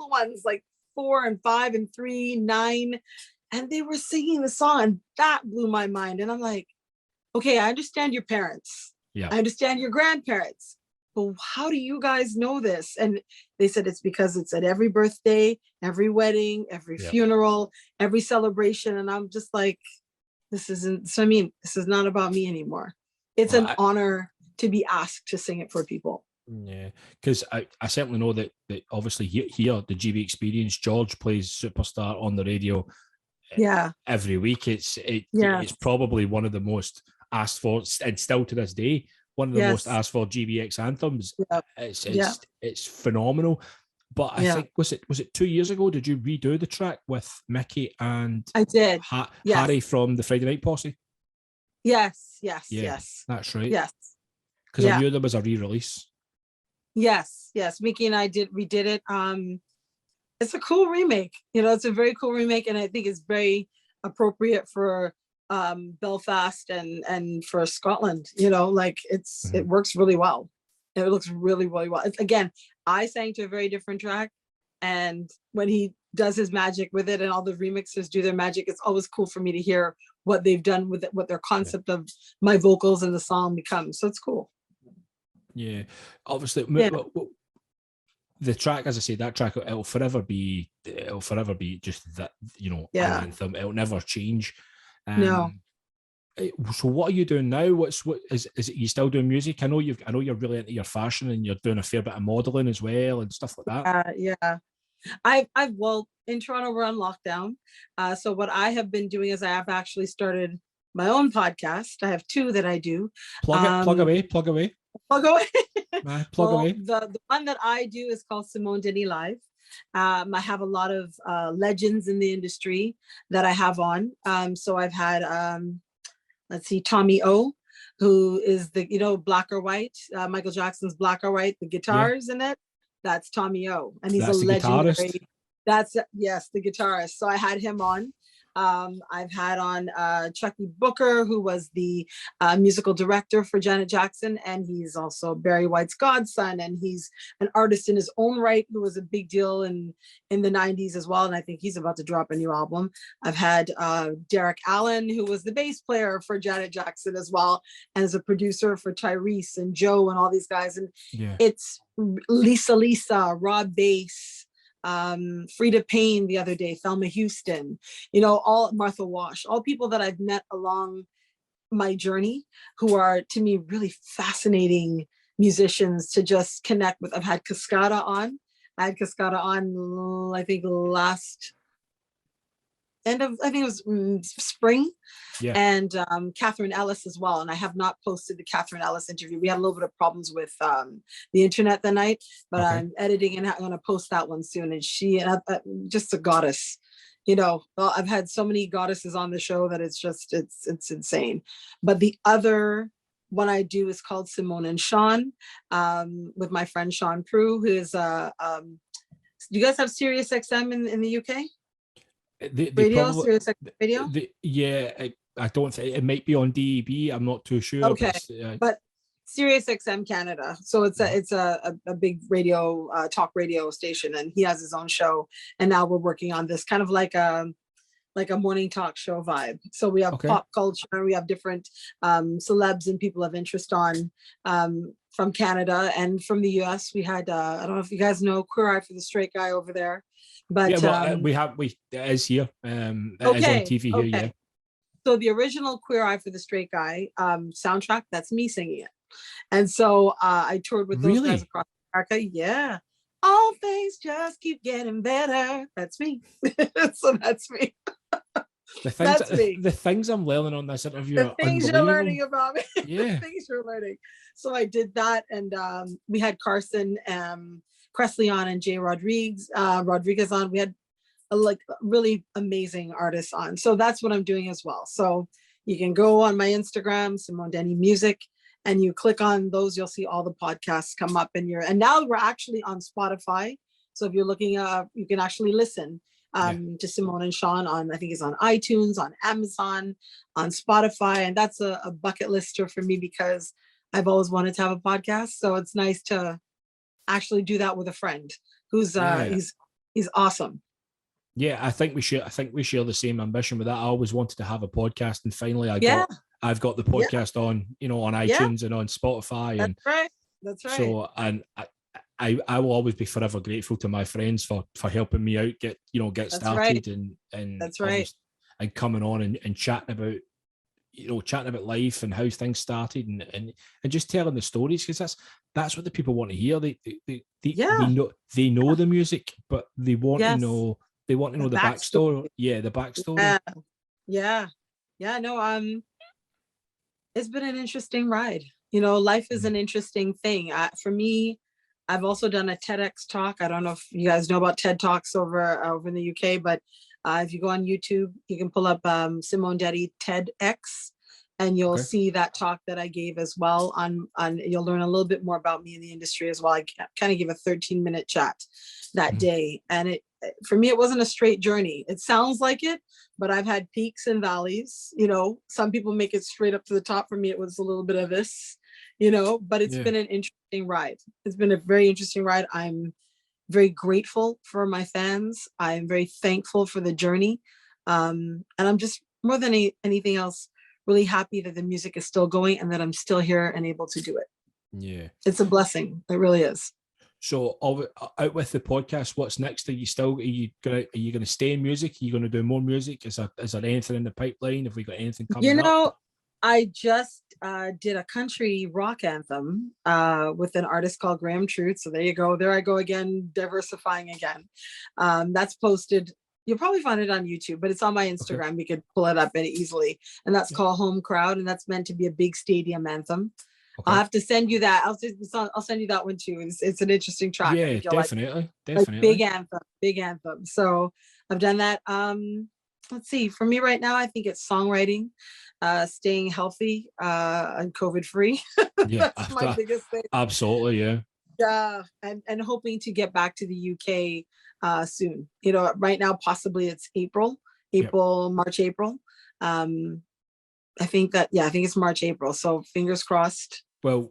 ones, like 4 and 5 and 3, 9, and they were singing the song, and that blew my mind. And I'm like, okay, I understand your parents. Yeah. I understand your grandparents. But how do you guys know this? And they said it's because it's at every birthday, every wedding, every funeral, every celebration. And I'm just like, this isn't, so I mean, this is not about me anymore. It's an honor to be asked to sing it for people. Yeah, because I certainly know that obviously here, the GB Experience, George plays Superstar on the radio every week. It's probably one of the most asked for, and still to this day, one of the most asked for GBX anthems. It's phenomenal. But I think was it 2 years ago? Did you redo the track with Mickey and I did Harry from the Friday Night Posse? Yes, that's right. Yes, because I knew there was a re-release. Yes, Mickey and I redid it. It's a cool remake. It's a very cool remake, and I think it's very appropriate for Belfast and for Scotland. Like it works really well. It looks really, really well. Again, I sang to a very different track, and when he does his magic with it and all the remixers do their magic, it's always cool for me to hear what they've done with it, what their concept of my vocals and the song becomes. So it's cool. Yeah, obviously, the track, as I say, that track, it'll forever be just that, an anthem. It'll never change. No. So what are you doing now? What is it? You still doing music? I know you're really into your fashion, and you're doing a fair bit of modeling as well and stuff like that. I've in Toronto we're on lockdown. So what I have been doing is I have actually started my own podcast. I have 2 that I do. Plug away. The one that I do is called Simone, Denny Live. I have a lot of legends in the industry that I have on. So I've had Tommy O, who is the Black or White, Michael Jackson's Black or White, the guitars in it. That's Tommy O, and he's a legendary. Guitarist. That's the guitarist. So I had him on. I've had on Chucky Booker, who was the musical director for Janet Jackson, and he's also Barry White's godson, and he's an artist in his own right, who was a big deal in the 90s as well, and I think he's about to drop a new album. I've had Derek Allen, who was the bass player for Janet Jackson as well, and is a producer for Tyrese and Joe and all these guys, and it's Lisa, Rob Bass, Frida Payne the other day, Thelma Houston, all Martha Wash, all people that I've met along my journey who are to me really fascinating musicians to just connect with. I've had Cascada on. I had Cascada on, I think it was spring. And Catherine Ellis as well. And I have not posted the Catherine Ellis interview. We had a little bit of problems with the internet that night, but I'm editing and I'm going to post that one soon. And she, just a goddess, I've had so many goddesses on the show that it's insane. But the other one I do is called Simone and Sean, with my friend Sean Prue, who is, do you guys have Sirius XM in the UK? Sirius XM radio? I don't think it might be on DEB. I'm not too sure. Okay, but Sirius XM Canada. So it's a big radio, talk radio station, and he has his own show. And now we're working on this kind of like a morning talk show vibe. So we have pop culture, we have different celebs and people of interest on. from Canada, and from the US we had I don't know if you guys know Queer Eye for the Straight Guy over there, but yeah, well, it is here. It is on TV here. Yeah. So the original Queer Eye for the Straight Guy soundtrack, that's me singing it. And so I toured with those guys across America. Yeah. All things just keep getting better. That's me. So that's me. The things I'm learning on this interview the are things you're learning about me. Yeah. The things you're learning. So I did that, and we had Carson Cressley on and Jay Rodriguez on. We had like really amazing artists on. So that's what I'm doing as well. So you can go on my Instagram, Simone Denny Music, and you click on those, you'll see all the podcasts come up and now we're actually on Spotify. So if you're looking you can actually listen to Simone and Sean on, I think it's on iTunes, on Amazon, on Spotify. And that's a bucket lister for me because I've always wanted to have a podcast. So it's nice to actually do that with a friend who's he's awesome. Yeah, I think we share the same ambition with that. I always wanted to have a podcast, and finally I've got the podcast on, on iTunes and on Spotify. That's right. So, and I will always be forever grateful to my friends for helping me out, get started, and that's right. And coming on and chatting about life and how things started, and just telling the stories, because that's what the people want to hear. They know the music, but they want to know. They want to know the backstory. Yeah, the backstory. Yeah. No, it's been an interesting ride. Life is an interesting thing. For me, I've also done a TEDx talk. I don't know if you guys know about TED Talks over in the UK, but if you go on YouTube, you can pull up Simone Denny TEDx, and you'll see that talk that I gave as well. On you'll learn a little bit more about me in the industry as well. I kind of gave a 13-minute chat that day, and for me, it wasn't a straight journey. It sounds like it, but I've had peaks and valleys. Some people make it straight up to the top. For me, it was a little bit of this, but it's been an interesting ride. It's been a very interesting ride. I'm very grateful for my fans. I'm very thankful for the journey. And I'm just, more than anything else, really happy that the music is still going and that I'm still here and able to do it. Yeah. It's a blessing. It really is. So out with the podcast, what's next? Are you gonna stay in music? Are you gonna do more music? Is there anything in the pipeline? Have we got anything coming up? I just did a country rock anthem with an artist called Graham Truth. So there you go. There I go again, diversifying again. That's posted. You'll probably find it on YouTube, but it's on my Instagram. Okay. You could pull it up easily. And that's called Home Crowd. And that's meant to be a big stadium anthem. Okay. I'll have to send you that. I'll send you that one too. It's an interesting track. Yeah, definitely. Big anthem. So I've done that. Let's see. For me right now, I think it's songwriting, staying healthy, and COVID free. Yeah, that's my biggest thing. Absolutely, yeah. Yeah, and hoping to get back to the UK soon. Right now possibly it's March, April. I think it's March, April. So fingers crossed. Well,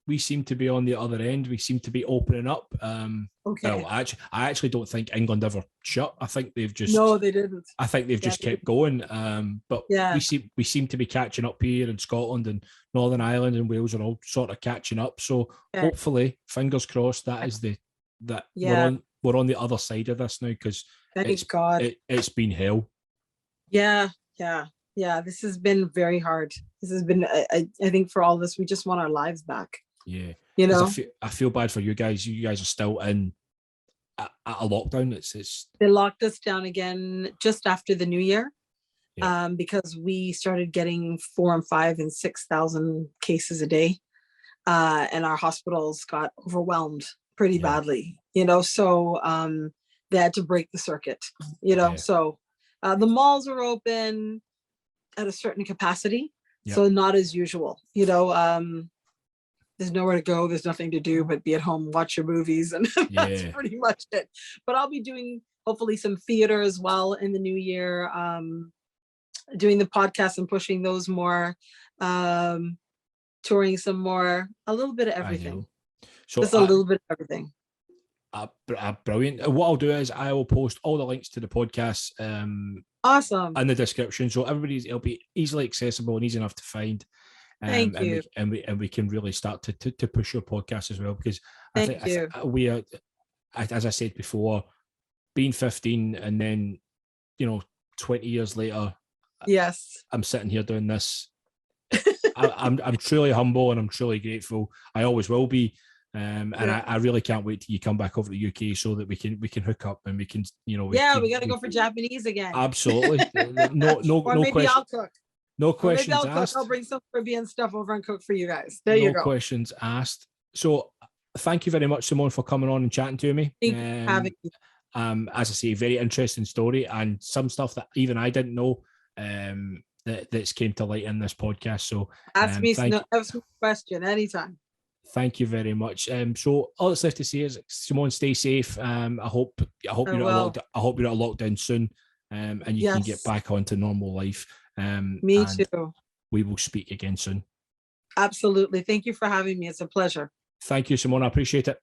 we seem to be on the other end. We seem to be opening up. Well, I actually don't think England ever shut. I think they've just they didn't. I think they've just kept going. But we seem to be catching up here in Scotland, and Northern Ireland and Wales are all sort of catching up. So hopefully, fingers crossed, we're on the other side of this now, because it's been hell. Yeah, this has been very hard. This has been, I think for all of us, we just want our lives back. Yeah. I feel bad for you guys. You guys are still in a lockdown. They locked us down again just after the new year, because we started getting 4,000 and 5,000 and 6,000 cases a day. And our hospitals got overwhelmed pretty badly, so they had to break the circuit, so the malls are open at a certain capacity, so not as usual. There's nowhere to go, there's nothing to do but be at home, watch your movies, and that's pretty much it. But I'll be doing hopefully some theater as well in the new year, doing the podcast and pushing those more, touring some more, a little bit of everything. So just a little bit of everything. Brilliant. What I'll do is I will post all the links to the podcast awesome in the description, so it'll be easily accessible and easy enough to find. Thank you. And we can really start to push your podcast as well, because Thank you. We are, as I said before, being 15 and then 20 years later, yes, I'm sitting here doing this. I'm truly humble and I'm truly grateful. I always will be. And I really can't wait till you come back over to the UK so that we can hook up and we can, we got to go for Japanese again. Absolutely. No maybe question. I'll cook. No questions asked. I'll bring some Caribbean stuff over and cook for you guys. There you go. No questions asked. So thank you very much, Simone, for coming on and chatting to me. Thank you for having me. As I say, very interesting story and some stuff that even I didn't know that's came to light in this podcast. So ask me a question anytime. Thank you very much. So all that's left to say is, Simone, stay safe. I hope you're not locked down soon, and you can get back onto normal life. Me too. We will speak again soon. Absolutely. Thank you for having me. It's a pleasure. Thank you, Simone. I appreciate it.